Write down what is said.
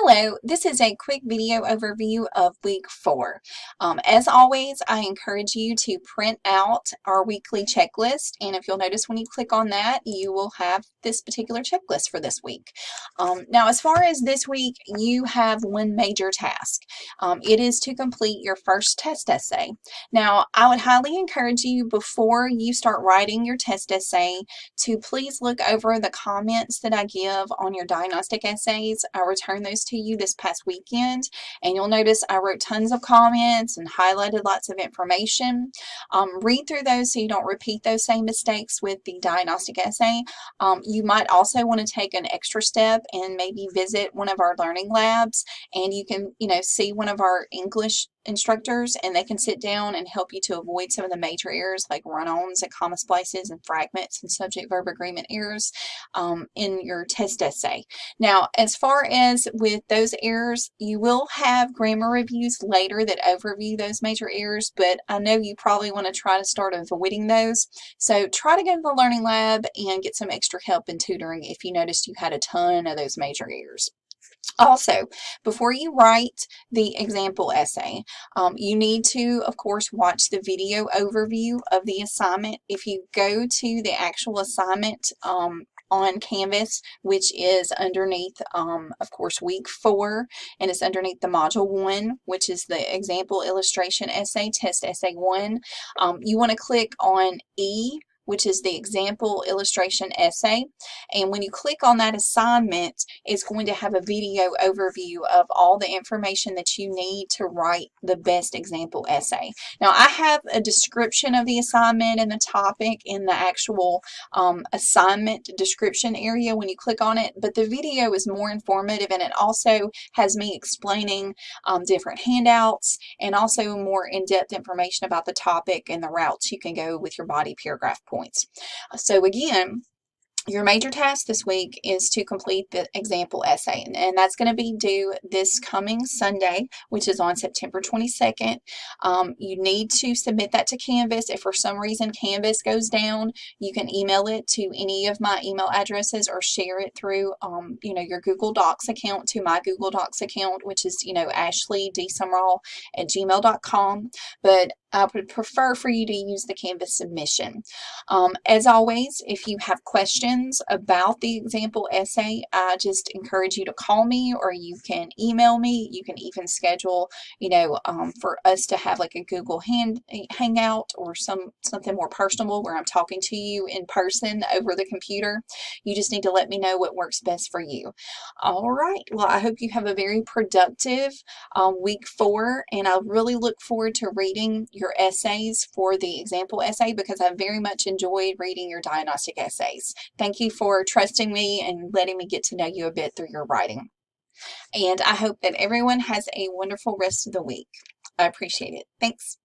Hello, this is a quick video overview of week 4. As always, I encourage you to print out our weekly checklist, and if you'll notice when you click on that, you will have this particular checklist for this week. Now, as far as this week, you have one major task. It is to complete your first test essay. Now, I would highly encourage you before you start writing your test essay to please look over the comments that I give on your diagnostic essays. I returned those to you this past weekend, and you'll notice I wrote tons of comments and highlighted lots of information. Read through those so you don't repeat those same mistakes with the diagnostic essay. You might also want to take an extra step and maybe visit one of our learning labs, and you can, see one of our English instructors, and they can sit down and help you to avoid some of the major errors like run-ons and comma splices and fragments and subject-verb agreement errors in your test essay. Now, as far as with those errors, you will have grammar reviews later that overview those major errors, but I know you probably want to try to start avoiding those. So try to go to the Learning Lab and get some extra help in tutoring if you noticed you had a ton of those major errors. Also, before you write the example essay, you need to, of course, watch the video overview of the assignment. If you go to the actual assignment on Canvas, which is underneath, of course, week 4, and it's underneath the module 1, which is the example illustration essay, test essay 1, you want to click on E, which is the example illustration essay. And when you click on that assignment, it's going to have a video overview of all the information that you need to write the best example essay. Now, I have a description of the assignment and the topic in the actual assignment description area when you click on it, but the video is more informative, and it also has me explaining different handouts and also more in-depth information about the topic and the routes you can go with your body paragraph points. So again, your major task this week is to complete the example essay, and that's going to be due this coming Sunday, which is on September 22nd. You need to submit that to Canvas. If for some reason Canvas goes down, you can email it to any of my email addresses or share it through, your Google Docs account to my Google Docs account, which is, ashleydSummerall@gmail.com. But I would prefer for you to use the Canvas submission. As always, if you have questions about the example essay, I just encourage you to call me, or you can email me. You can even schedule, for us to have like a Google Hangout or something more personal where I'm talking to you in person over the computer. You just need to let me know what works best for you. All right. Well, I hope you have a very productive week 4, and I really look forward to reading your essays for the example essay, because I very much enjoyed reading your diagnostic essays. Thank you for trusting me and letting me get to know you a bit through your writing. And I hope that everyone has a wonderful rest of the week. I appreciate it. Thanks.